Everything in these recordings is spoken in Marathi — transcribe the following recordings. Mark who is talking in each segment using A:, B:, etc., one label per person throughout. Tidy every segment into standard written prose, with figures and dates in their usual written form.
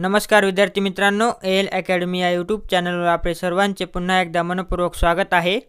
A: नमस्कार विद्यार्थी मित्रांनो, एल अकॅडमी या यूट्यूब चॅनलवर आपले सर्वांचे पुन्हा एकदा मनपूर्वक स्वागत आहे।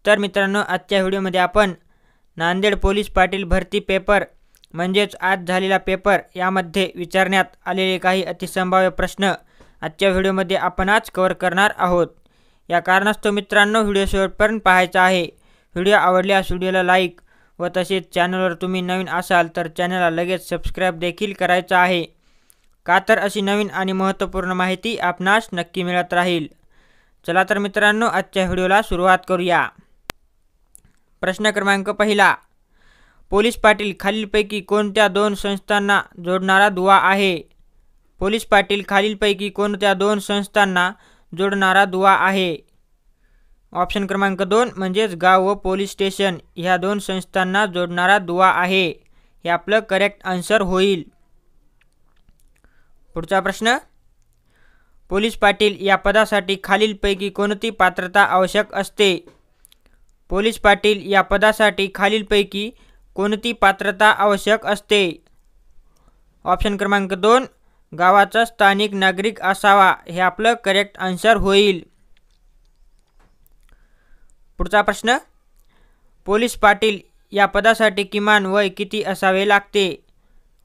A: तर मित्रांनो, आजच्या व्हिडिओमध्ये आपण नांदेड पोलीस पाटील भरती पेपर म्हणजेच आज झालेला पेपर यामध्ये विचारण्यात आलेले काही अतिसंभाव्य प्रश्न आजच्या व्हिडिओमध्ये आपण आज कव्हर करणार आहोत। या कारणास्तव मित्रांनो, व्हिडिओ शेवटपर्यंत पाहायचा आहे। व्हिडिओ आवडल्यास व्हिडिओला लाईक व तसेच चॅनलवर तुम्ही नवीन असाल तर चॅनलला लगेच सबस्क्राइब देखील करायचं आहे, का तर अशी नवीन आणि महत्त्वपूर्ण माहिती आपणास नक्की मिळत राहील। चला तर मित्रांनो, आजच्या व्हिडिओला सुरुवात करूया। प्रश्न क्रमांक पहिला, पोलीस पाटील खालीलपैकी कोणत्या दोन संस्थांना जोडणारा दुवा आहे? पोलीस पाटील खालीलपैकी कोणत्या दोन संस्थांना जोडणारा दुवा आहे? ऑप्शन क्रमांक 2 म्हणजेच गाव व पोलीस स्टेशन ह्या दोन संस्थांना जोडणारा दुवा आहे। हे आपलं करेक्ट आन्सर होईल। पुढचा प्रश्न, पोलीस पाटील या पदासाठी खालीलपैकी कोणती पात्रता आवश्यक असते? पोलीस पाटील या पदासाठी खालीलपैकी कोणती पात्रता आवश्यक असते? ऑप्शन क्रमांक 2 गावाचा स्थानिक नागरिक असावा। हे आपलं करेक्ट आन्सर होईल। पुढचा प्रश्न, पोलीस पाटील या पदासाठी किमान वय किती असावे लागते?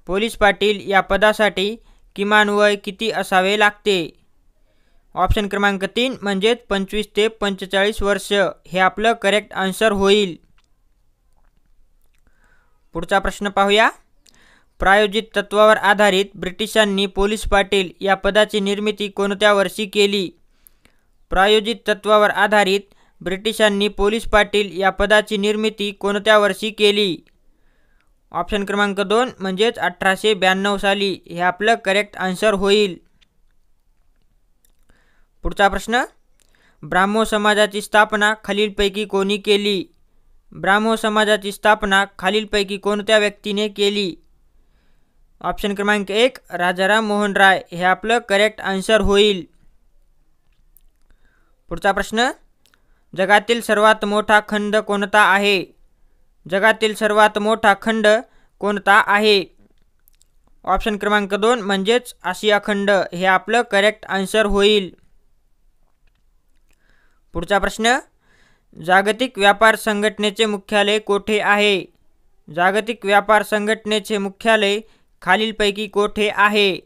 A: पोलीस पाटील या पदासाठी किमान वय किती असावे लागते? ऑप्शन क्रमांक 3 म्हणजेच 25 ते 45 वर्ष हे आपलं करेक्ट आन्सर होईल। पुढचा प्रश्न पाहूया। प्रायोजित तत्वावर आधारित ब्रिटिशांनी पोलीस पाटील या पदाची निर्मिती कोणत्या वर्षी केली? प्रायोजित तत्वावर आधारित ब्रिटिशांनी पोलीस पाटील या पदाची निर्मिती कोणत्या वर्षी केली? ऑप्शन क्रमांक 2 म्हणजेच 1892 साली हे आपलं करेक्ट आन्सर होईल। पुढचा प्रश्न, ब्राह्मो समाजाची स्थापना खालीलपैकी कोणी केली? ब्राह्मो समाजाची स्थापना खालीलपैकी कोणत्या व्यक्तीने केली? ऑप्शन क्रमांक 1 राजाराम मोहन राय हे आपलं करेक्ट आन्सर होईल। पुढचा प्रश्न, जगातील सर्वात मोठा खंड कोणता आहे? जगातील सर्वात मोठा खंड कोणता आहे? ऑप्शन क्रमांक 2 म्हणजेच आशिया खंड हे आपलं करेक्ट आन्सर होईल। पुढचा प्रश्न, जागतिक व्यापार संघटनेचे मुख्यालय कोठे आहे? जागतिक व्यापार संघटनेचे मुख्यालय खालीलपैकी कोठे आहे?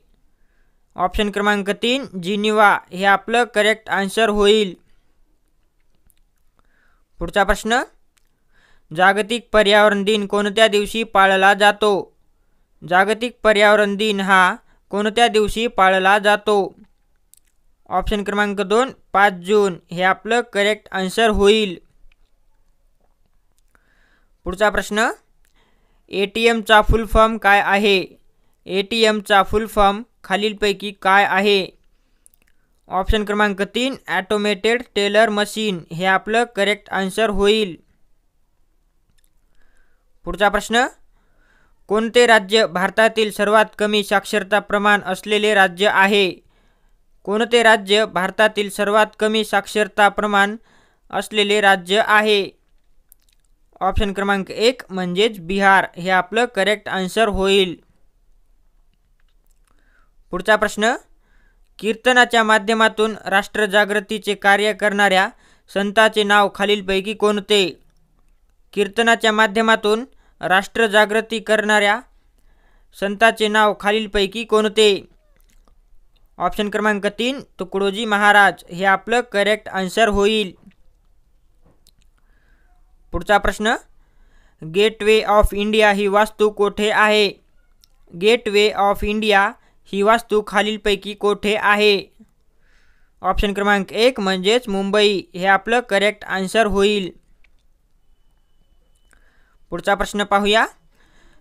A: ऑप्शन क्रमांक 3 जिनिव्हा हे आपलं करेक्ट आन्सर होईल। पुढचा प्रश्न, जागतिक पर्यावरण दिन कोणत्या दिवशी पाळला जातो? जागतिक पर्यावरण दिन हा कोणत्या दिवशी पाळला जातो? ऑप्शन क्रमांक 2 5 जून हे आपलं करेक्ट आन्सर होईल। पुढचा प्रश्न, ATMचा फुल फॉर्म काय आहे? ATMचा फुल फॉर्म खालीलपैकी काय आहे? ऑप्शन क्रमांक 3 ऑटोमेटेड टेलर मशीन हे आपलं करेक्ट आन्सर होईल। पुढचा प्रश्न, कोणते राज्य भारतातील सर्वात कमी साक्षरता प्रमाण असलेले राज्य आहे? कोणते राज्य भारतातील सर्वात कमी साक्षरता प्रमाण असलेले राज्य आहे? ऑप्शन क्रमांक 1 म्हणजेच बिहार हे आपलं करेक्ट आन्सर होईल। पुढचा प्रश्न, कीर्तनाच्या माध्यमातून राष्ट्रजागृतीचे कार्य करणाऱ्या संताचे नाव खालीलपैकी कोणते? कीर्तनाच्या माध्यमातून राष्ट्रजागृती करणाऱ्या संताचे नाव खालीलपैकी कोणते? ऑप्शन क्रमांक 3 तुकडोजी महाराज हे आपलं करेक्ट आन्सर होईल। पुढचा प्रश्न, गेटवे ऑफ इंडिया ही वास्तू कोठे आहे? गेटवे ऑफ इंडिया ही वास्तू खालीलपैकी कोठे आहे? ऑप्शन क्रमांक 1 म्हणजेच मुंबई हे आपलं करेक्ट आन्सर होईल। पुढचा प्रश्न पाहूया।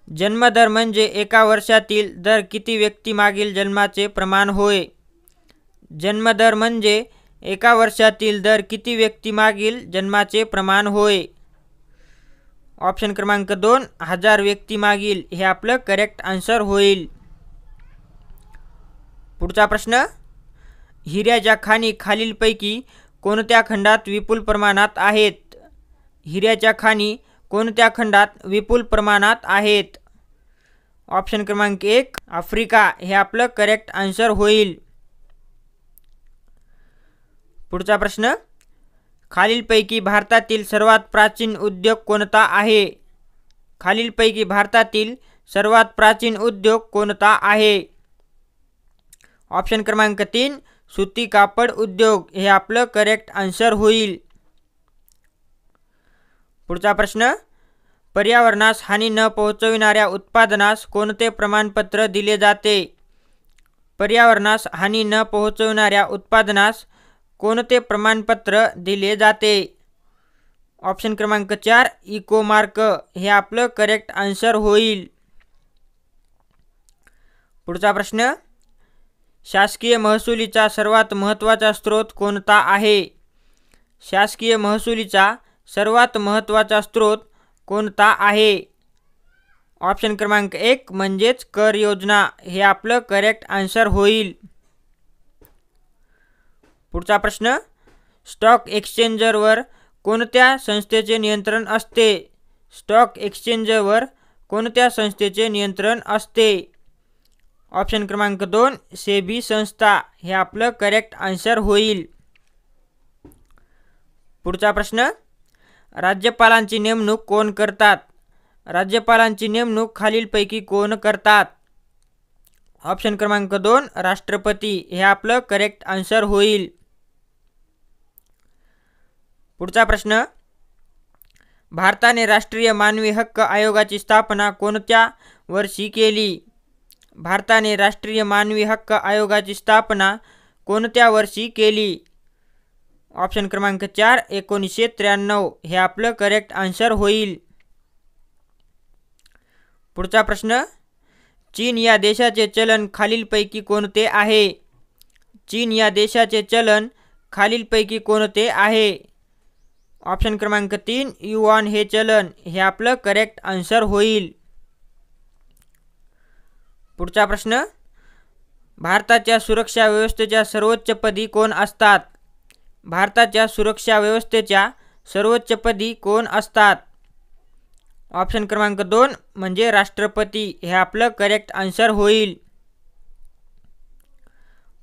A: जन्मदर म्हणजे एका वर्षातील दर किती व्यक्तीमागील जन्माचे प्रमाण होय? जन्मदर म्हणजे एका वर्षातील दर किती व्यक्तीमागील जन्माचे प्रमाण होय? ऑप्शन क्रमांक 2 1000 व्यक्तीमागील हे आपलं करेक्ट आन्सर होईल। पुढचा प्रश्न, हिऱ्याच्या खाणी खालीलपैकी कोणत्या खंडात विपुल प्रमाणात आहेत? हिऱ्याच्या खाणी कोणत्या खंडात विपुल प्रमाणात आहेत? ऑप्शन क्रमांक 1 आफ्रिका हे आपलं करेक्ट आन्सर होईल. पुढचा प्रश्न, खालीलपैकी भारतातील सर्वात प्राचीन उद्योग कोणता आहे? खालीलपैकी भारतातील सर्वात प्राचीन उद्योग कोणता आहे? ऑप्शन क्रमांक 3 सुती कापड उद्योग हे आपलं करेक्ट आन्सर होईल. पुढचा प्रश्न, पर्यावरणास हानी न पोहोचविणाऱ्या उत्पादनास कोणते प्रमाणपत्र दिले जाते? पर्यावरणास हानी न पोहोचविणाऱ्या उत्पादनास कोणते प्रमाणपत्र दिले जाते? ऑप्शन क्रमांक 4 इको मार्क हे आपलं करेक्ट आन्सर होईल. पुढचा प्रश्न, शासकीय महसुलीचा सर्वात महत्त्वाचा स्रोत कोणता आहे? शासकीय महसुलीचा सर्वात महत्त्वाचा स्रोत कोणता आहे? ऑप्शन क्रमांक 1 म्हणजेच कर योजना हे आपलं करेक्ट आन्सर होईल. पुढचा प्रश्न, स्टॉक एक्सचेंजवर कोणत्या संस्थेचे नियंत्रण असते? स्टॉक एक्सचेंजवर कोणत्या संस्थेचे नियंत्रण असते? ऑप्शन क्रमांक 2 सेबी संस्था हे आपलं करेक्ट आन्सर होईल. पुढचा प्रश्न, राज्यपालांची नेमणूक कोण करतात? राज्यपालांची नेमणूक खालीलपैकी कोण करतात? ऑप्शन क्रमांक 2 राष्ट्रपती हे आपलं करेक्ट आन्सर होईल. पुढचा प्रश्न, भारताने राष्ट्रीय मानवी हक्क आयोगाची स्थापना कोणत्या वर्षी केली? भारताने राष्ट्रीय मानवी हक्क आयोगाची स्थापना कोणत्या वर्षी केली? ऑप्शन क्रमांक 4 1993 हे आपलं करेक्ट आन्सर होईल. पुढचा प्रश्न, चीन या देशाचे चलन खालीलपैकी कोणते आहे? चीन या देशाचे चलन खालीलपैकी कोणते आहे? ऑप्शन क्रमांक 3 युआन हे चलन हे आपलं करेक्ट आन्सर होईल. पुढचा प्रश्न, भारताच्या सुरक्षा व्यवस्थेच्या सर्वोच्चपदी कोण असतात? भारताच्या सुरक्षा व्यवस्थेच्या सर्वोच्चपदी कोण असतात? ऑप्शन क्रमांक 2 म्हणजे राष्ट्रपती हे आपलं करेक्ट आन्सर होईल.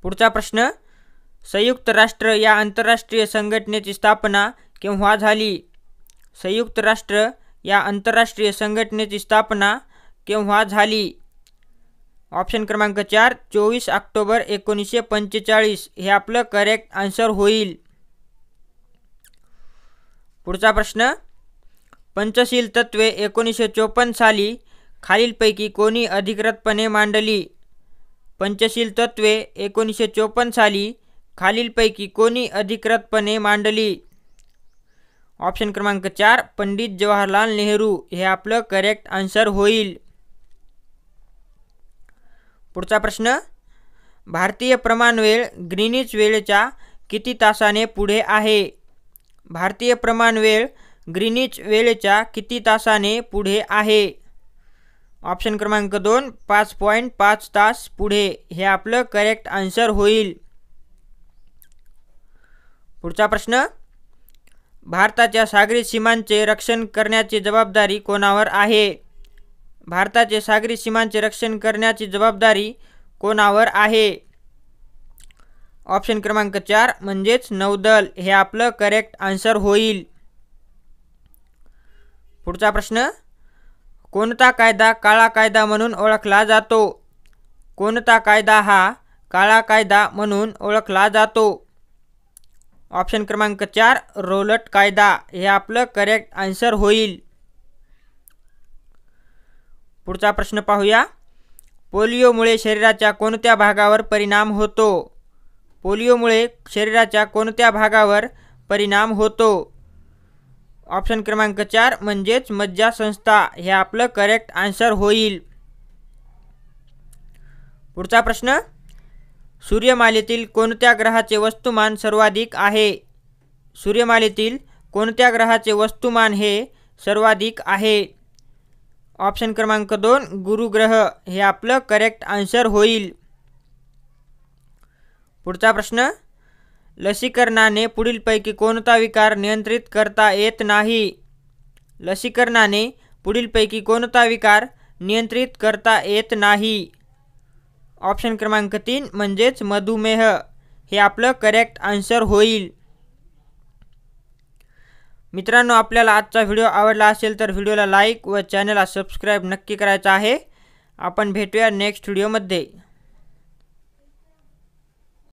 A: पुढचा प्रश्न, संयुक्त राष्ट्र या आंतरराष्ट्रीय संघटनेची स्थापना केव्हा झाली? संयुक्त राष्ट्र या आंतरराष्ट्रीय संघटनेची स्थापना केव्हा झाली? ऑप्शन क्रमांक 4 24 ऑक्टोबर 1945 हे आपलं करेक्ट आन्सर होईल. पुढचा प्रश्न, पंचशील तत्त्वे 1954 साली खालीलपैकी कोणी अधिकृतपणे मांडली? पंचशील तत्त्वे 1954 साली खालीलपैकी कोणी अधिकृतपणे मांडली? ऑप्शन क्रमांक 4 पंडित जवाहरलाल नेहरू हे आपलं करेक्ट आन्सर होईल. पुढचा प्रश्न, भारतीय प्रमाणवेळ ग्रीनिच वेळेच्या किती तासाने पुढे आहे? भारतीय प्रमाणवेळ ग्रीनिच वेळेच्या किती तासाने पुढे आहे? ऑप्शन क्रमांक 2 5.5 तास पुढे हे आपलं करेक्ट आन्सर होईल. पुढचा प्रश्न, भारताच्या सागरी सीमांचे रक्षण करण्याची जबाबदारी कोणावर आहे? भारताचे सागरी सीमांचे रक्षण करण्याची जबाबदारी कोणावर आहे? ऑप्शन क्रमांक 4 म्हणजेच नौदल हे आपलं करेक्ट आन्सर होईल. पुढचा प्रश्न, कोणता कायदा काळा कायदा म्हणून ओळखला जातो? कोणता कायदा हा काळा कायदा म्हणून ओळखला जातो? ऑप्शन क्रमांक 4 रौलट कायदा हे आपलं करेक्ट आन्सर होईल. पुढचा प्रश्न पाहूया, पोलिओमुळे शरीराच्या कोणत्या भागावर परिणाम होतो? पोलिओमुळे शरीराच्या कोणत्या भागावर परिणाम होतो? ऑप्शन क्रमांक 4 म्हणजेच मज्जासंस्था हे आपलं करेक्ट आन्सर होईल. पुढचा प्रश्न, सूर्यमालेतील कोणत्या ग्रहाचे वस्तुमान सर्वाधिक आहे? सूर्यमालेतील कोणत्या ग्रहाचे वस्तुमान हे सर्वाधिक आहे? ऑप्शन क्रमांक 2 गुरु ग्रह हे आपलं करेक्ट आन्सर होईल. पुढचा प्रश्न, लसीकरणाने पुढीलपैकी कोणता विकार नियंत्रित करता येत नाही? लसीकरणाने पुढीलपैकी कोणता विकार नियंत्रित करता येत नाही। ऑप्शन क्रमांक 3 म्हणजेच मधुमेह हे आपलं करेक्ट आन्सर होईल। मित्रांनो, आपल्याला आजचा व्हिडिओ आवडला असेल तर व्हिडिओला लाईक व चॅनलला सबस्क्राईब नक्की करायचं आहे। आपण भेटूया नेक्स्ट व्हिडिओमध्ये।